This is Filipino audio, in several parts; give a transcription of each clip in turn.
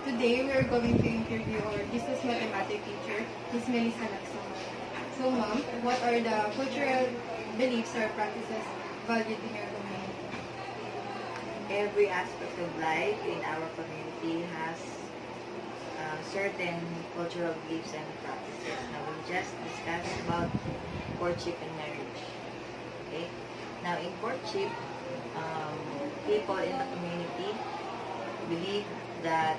Today we are going to interview our business mathematics teacher, Ms. Melissa Laxon. So ma'am, what are the cultural beliefs or practices valued in your community? Every aspect of life in our community has certain cultural beliefs and practices. Now, we just discussed about courtship and marriage. Okay? Now, in courtship, people in the community believe that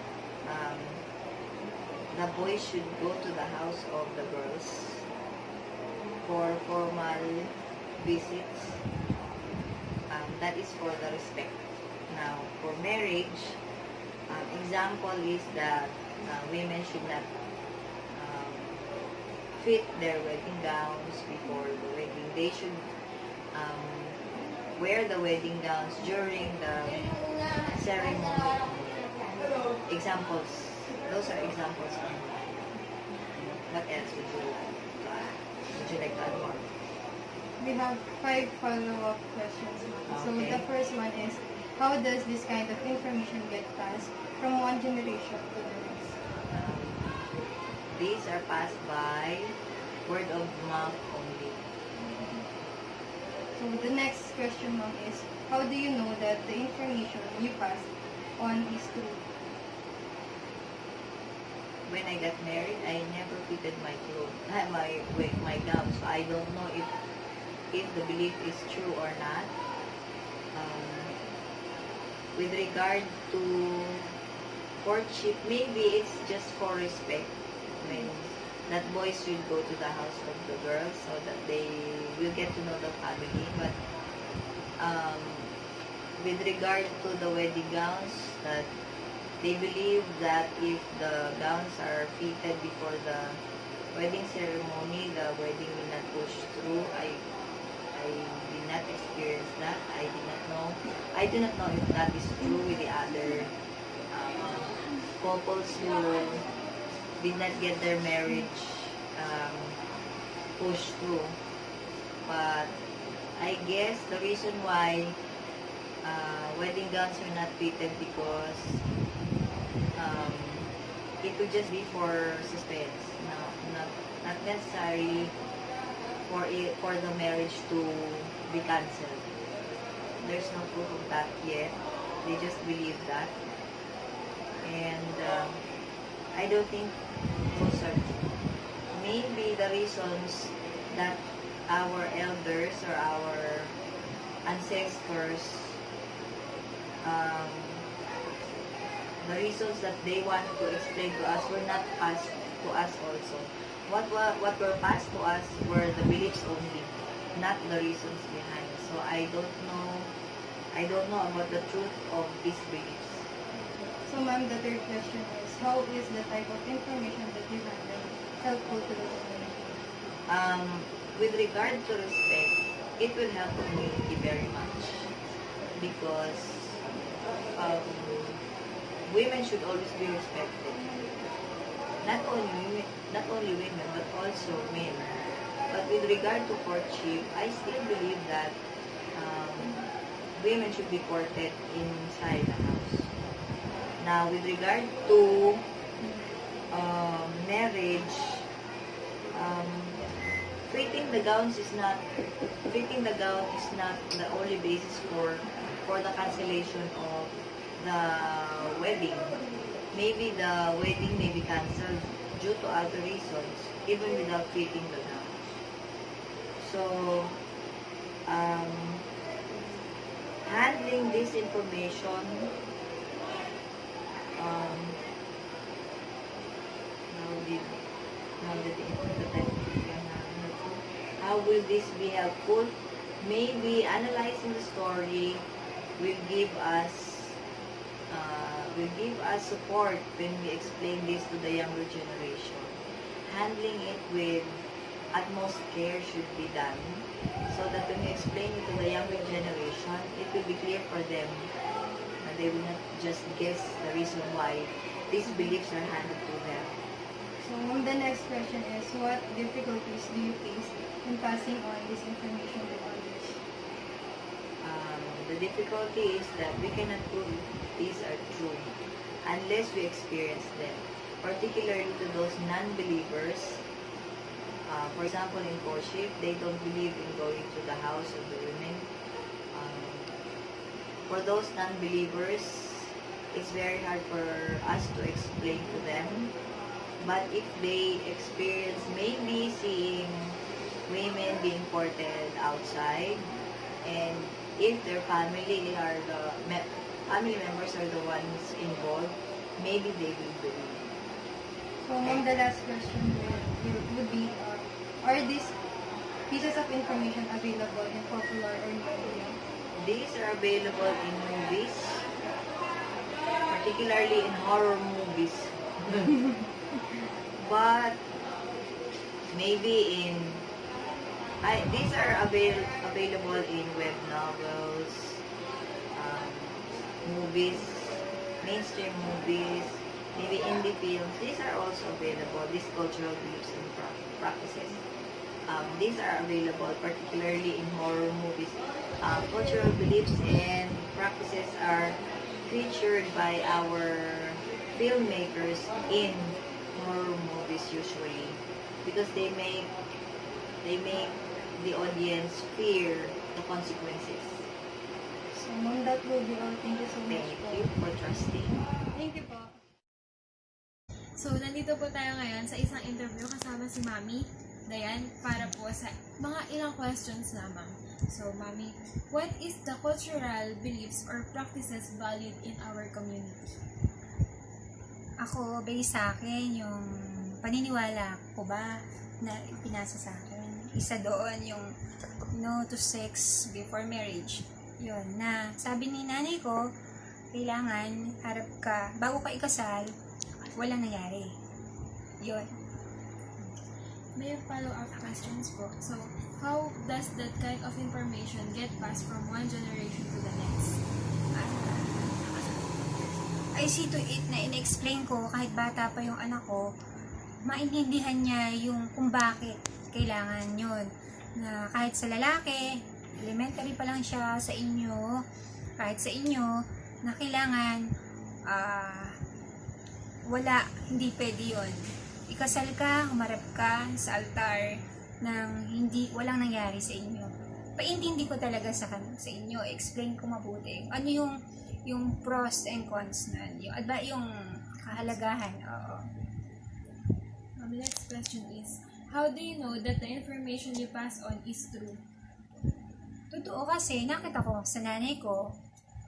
the boys should go to the house of the girls for formal visits. That is for the respect. Now, for marriage, example is that women should not fit their wedding gowns before the wedding. They should wear the wedding gowns during the ceremony. Examples. Those are examples. What else would you like to add? Would you like to add more? We have 5 follow-up questions, ma'am. So Okay. the first one is, how does this kind of information get passed from one generation to the next? These are passed by word of mouth only. So the next question, ma'am, is, how do you know that the information you pass on is true? When I got married, I never fitted my clothes, my gown, so I don't know if the belief is true or not. With regard to courtship, maybe it's just for respect. When that boys should go to the house of the girls so that they will get to know the family. But with regard to the wedding gowns, that they believe that if the gowns are fitted before the wedding ceremony, the wedding will not push through. I did not experience that. I do not know if that is true with the other couples who did not get their marriage pushed through. But I guess the reason why wedding gowns are not fitted because it would just be for suspense, not necessarily for the marriage to be cancelled. There's no proof of that yet. They just believe that, and I don't think those are true. Maybe the reasons that our elders or our ancestors, the reasons that they want to explain to us were not passed to us also. What were passed to us were the beliefs only, not the reasons behind. So I don't know about the truth of these beliefs. So ma'am, the third question is, how is the type of information that you handle helpful to the community? With regard to respect, it will help the community very much because women should always be respected. Not only women, but also men. But with regard to courtship, I still believe that women should be courted inside the house. Now, with regard to marriage, fitting the gown is not the only basis for the cancellation of the wedding. Maybe the wedding may be cancelled due to other reasons, even without fitting the gown. So, handling this information, how will this be helpful? Maybe analyzing the story will give us support when we explain this to the younger generation. Handling it with utmost care should be done so that when we explain it to the younger generation, it will be clear for them and they will not just guess the reason why these beliefs are handed to them. So the next question is, what difficulties do you face in passing on this information to others? The difficulty is that we cannot prove these are true unless we experience them. Particularly to those non-believers. For example, in courtship, they don't believe in going to the house of the women. For those non-believers, it's very hard for us to explain to them. But if they experience maybe seeing women being courted outside, and if their family are family members are the ones involved, maybe they will believe. So, ma'am, the last question would be, are these pieces of information available in popular or media? These are available in movies, particularly in horror movies. But maybe these are available in web novels, movies, mainstream movies, maybe indie films. These are also available, these cultural beliefs and practices. These are available particularly in horror movies. Cultural beliefs and practices are featured by our filmmakers in horror movies usually, because they make the audience fear the consequences. So, ma'am, that will be all. Thank you so much Thank po. you for trusting. Thank you po. So, nandito po tayo ngayon sa isang interview kasama si Mami Dayan para po sa mga ilang questions lamang. So, Mami, what is the cultural beliefs or practices valued in our community? Ako, based sa akin, yung paniniwala ko ba na ipinasa sa akin. Isa doon yung no to sex before marriage. Yun, na sabi ni nanay ko, kailangan harap ka, bago ka ikasal, walang nangyari. Yun. May follow-up questions po. So, how does that kind of information get passed from one generation to the next? I see to it na in-explain ko, kahit bata pa yung anak ko, maintindihan niya yung kung bakit kailangan yun. Na kahit sa lalaki, elementary pa lang siya sa inyo, kahit sa inyo, na kailangan, hindi pwede yun. Ikasal ka, humarap ka sa altar ng walang nangyari sa inyo. Paintindi ko talaga sa inyo, explain ko mabuti. Ano yung pros and cons na, yung kahalagahan. Oo. The next question is, how do you know that the information you pass on is true? Totoo kasi, nakita ko sa nanay ko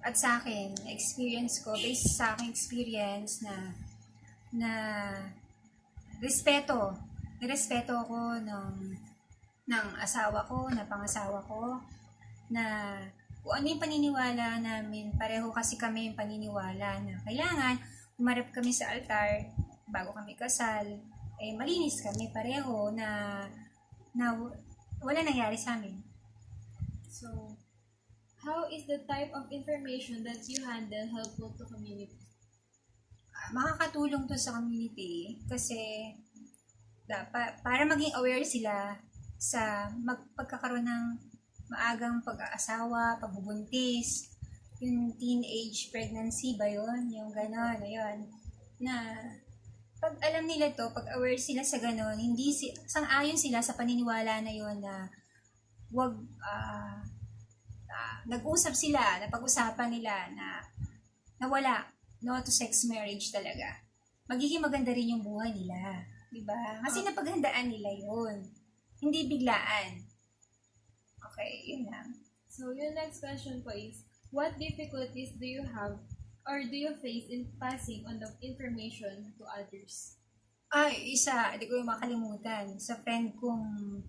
at sa akin, experience ko, based sa aking experience na respeto ako ng asawa ko, na pangasawa ko, na kung ano yung paniniwala namin, pareho kasi kami yung paniniwala na kailangan umarap kami sa altar bago kami kasal, malinis kami pareho na wala nangyari sa amin. So, how is the type of information that you handle helpful to community? Makakatulong to sa community kasi dapat para maging aware sila sa pagkakaroon ng maagang pag-aasawa, pagbubuntis, yung teenage pregnancy ba yun? Yung gano'n, ayun. Na pag alam nila to, pag aware sila sa gano'n, sang-ayon sila sa paniniwala na yun na wag nag-usap sila, napag-usapan nila na wala, no to sex marriage talaga. Magiging maganda rin yung buhay nila. Diba? Kasi napaghandaan nila yun. Hindi biglaan. Okay, yun lang. So, your next question po is, what difficulties do you have or do you face in passing on the information to others? Hindi ko yung makalimutan. Sa friend kong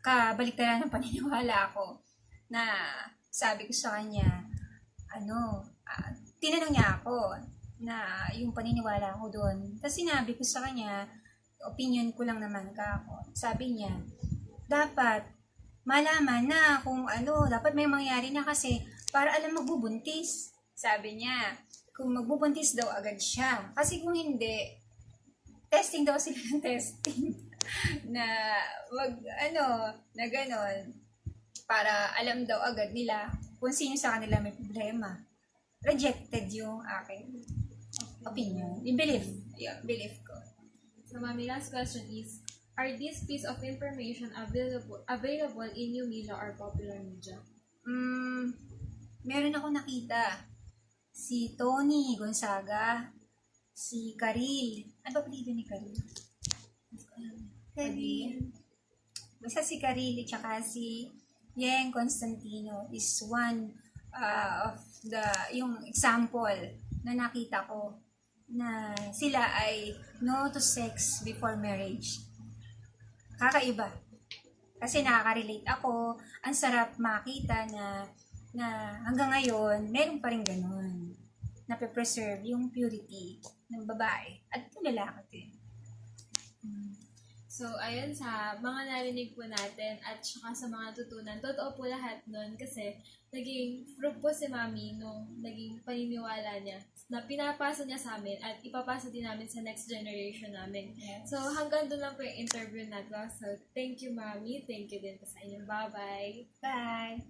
kabaliktaran ng paniniwala ko, na sabi ko sa kanya, tinanong niya ako na yung paniniwala ko doon. Tapos sinabi ko sa kanya, opinion ko lang naman ako. Sabi niya, dapat malaman na kung dapat may mangyari na kasi para alam magbubuntis. Sabi niya, kung magbubuntis daw agad siya. Kasi kung hindi, testing daw sila ng testing. na ganon. Para alam daw agad nila kung sino sa kanila may problema. Rejected yung akin. opinion. Yung belief. Yeah, belief ko. So, Mami, last question is, are these piece of information available in new media or popular media? Meron ako nakita. Si Tony Gonzaga, si Karil. Ano ba apelido ni Karil? Karil. Basta si Karil at saka si Yeng Constantino is one of yung example na nakita ko na sila ay no to sex before marriage. Kakaiba. Kasi nakaka-relate ako. Ang sarap makita na hanggang ngayon, meron pa rin ganun. Nape-preserve yung purity ng babae at ng lalaki din. So, ayun sa mga narinig po natin at saka sa mga tutunan, totoo po lahat nun kasi naging proof po si Mami nung naging paniniwala niya na pinapasa niya sa amin at ipapasa din namin sa next generation namin. Yes. So, hanggang doon lang po yung interview natin. So, thank you, Mami. Thank you din po sa inyo. Bye-bye. Bye!